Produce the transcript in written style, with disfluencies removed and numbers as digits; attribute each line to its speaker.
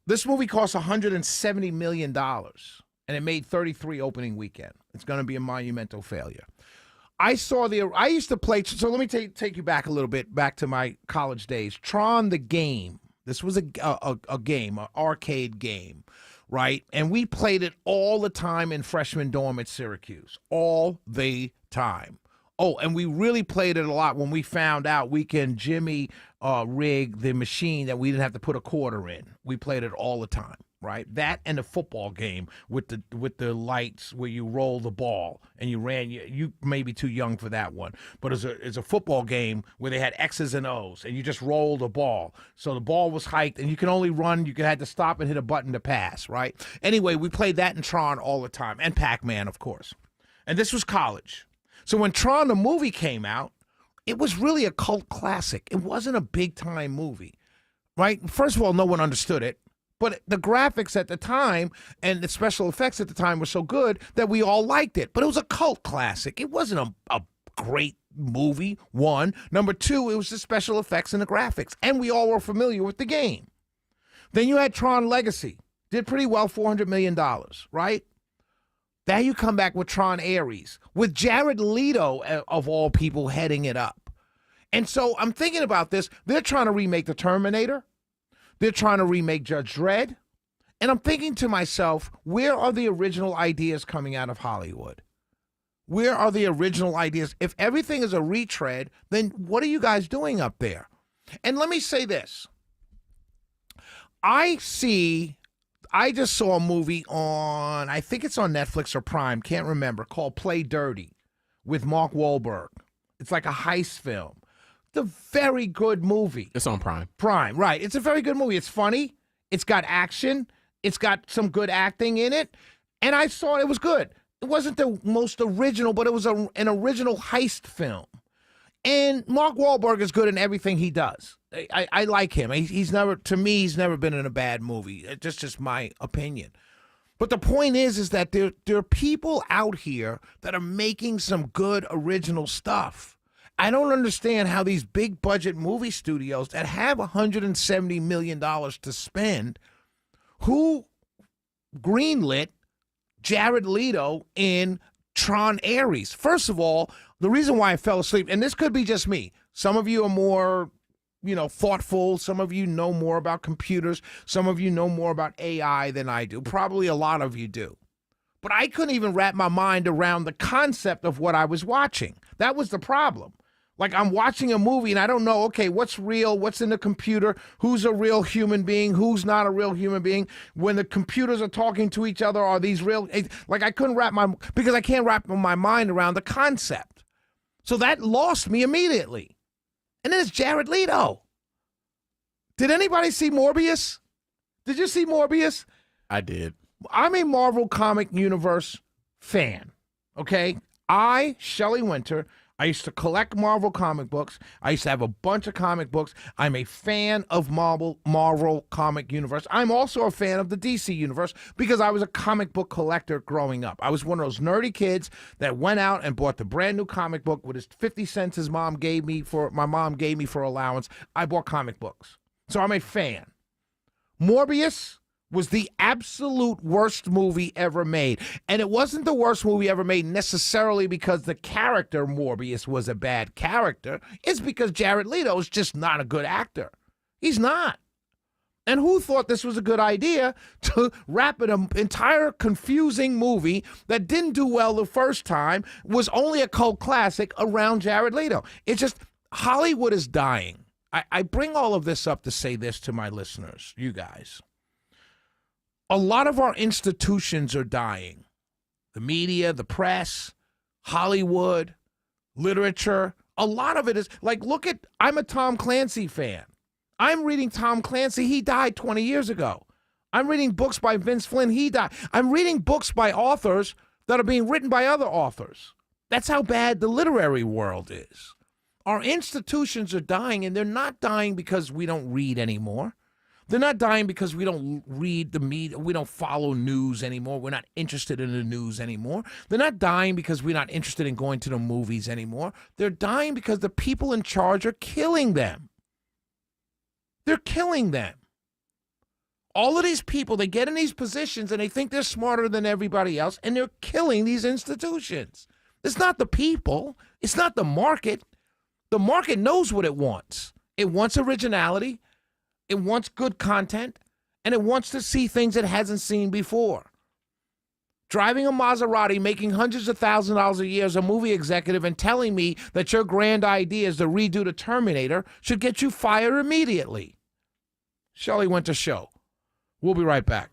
Speaker 1: This movie cost $170 million, and it made 33 opening weekend. It's going to be a monumental failure. I used to play, so let me take you back a little bit, back to my college days. Tron the game. This was a game, an arcade game, right? And we played it all the time in freshman dorm at Syracuse. All the time. Oh, and we really played it a lot when we found out we can Jimmy rig the machine that we didn't have to put a quarter in. We played it all the time, right? That and the football game with the lights where you roll the ball and you ran. You may be too young for that one, but it's a football game where they had X's and O's and you just roll the ball. So the ball was hiked and you can only run. You had to stop and hit a button to pass, right? Anyway, we played that in Tron all the time, and Pac-Man, of course. And this was college. So when Tron the movie came out, it was really a cult classic. It wasn't a big-time movie, right? First of all, no one understood it, but the graphics at the time and the special effects at the time were so good that we all liked it. But it was a cult classic. It wasn't a great movie, one. Number two, it was the special effects and the graphics, and we all were familiar with the game. Then you had Tron Legacy. Did pretty well, $400 million, right? Now you come back with Tron Ares, with Jared Leto, of all people, heading it up. And so I'm thinking about this. They're trying to remake The Terminator. They're trying to remake Judge Dredd. And I'm thinking to myself, where are the original ideas coming out of Hollywood? Where are the original ideas? If everything is a retread, then what are you guys doing up there? And let me say this. I just saw a movie on, I think it's on Netflix or Prime, can't remember, called Play Dirty with Mark Wahlberg. It's like a heist film. It's a very good movie.
Speaker 2: It's on Prime.
Speaker 1: Prime, right. It's a very good movie. It's funny. It's got action. It's got some good acting in it. And I saw it was good. It wasn't the most original, but it was an original heist film. And Mark Wahlberg is good in everything he does. I like him. He's never been in a bad movie. It's just my opinion. But the point is that there are people out here that are making some good original stuff. I don't understand how these big budget movie studios that have $170 million to spend, who greenlit Jared Leto in Tron Ares. First of all, the reason why I fell asleep, and this could be just me. Some of you are more, thoughtful. Some of you know more about computers. Some of you know more about AI than I do. Probably a lot of you do. But I couldn't even wrap my mind around the concept of what I was watching. That was the problem. Like, I'm watching a movie and I don't know, okay, what's real, what's in the computer, who's a real human being, who's not a real human being. When the computers are talking to each other, are these real? Like, I couldn't because I can't wrap my mind around the concept. So that lost me immediately. And then it's Jared Leto. Did anybody see Morbius? Did you see Morbius?
Speaker 2: I did.
Speaker 1: I'm a Marvel Comic Universe fan, okay? Shelley Winter, I used to collect Marvel comic books. I used to have a bunch of comic books. I'm a fan of Marvel Comic Universe. I'm also a fan of the DC Universe because I was a comic book collector growing up. I was one of those nerdy kids that went out and bought the brand new comic book with his 50 cents my mom gave me for allowance. I bought comic books. So I'm a fan. Morbius was the absolute worst movie ever made. And it wasn't the worst movie ever made necessarily because the character Morbius was a bad character. It's because Jared Leto is just not a good actor. He's not. And who thought this was a good idea to wrap an entire confusing movie that didn't do well the first time, was only a cult classic, around Jared Leto? It's just, Hollywood is dying. I bring all of this up to say this to my listeners, you guys. A lot of our institutions are dying. The media, the press, Hollywood, literature. A lot of it is, like, I'm a Tom Clancy fan. I'm reading Tom Clancy. He died 20 years ago. I'm reading books by Vince Flynn. He died. I'm reading books by authors that are being written by other authors. That's how bad the literary world is. Our institutions are dying, and they're not dying because we don't read anymore. They're not dying because we don't read the media. We don't follow news anymore. We're not interested in the news anymore. They're not dying because we're not interested in going to the movies anymore. They're dying because the people in charge are killing them. They're killing them. All of these people, they get in these positions and they think they're smarter than everybody else, and they're killing these institutions. It's not the people. It's not the market. The market knows what it wants. It wants originality. It wants good content. And it wants to see things it hasn't seen before. Driving a Maserati, making hundreds of thousands of dollars a year as a movie executive and telling me that your grand idea is to redo the Terminator should get you fired immediately. Shelley Winter Show. We'll be right back.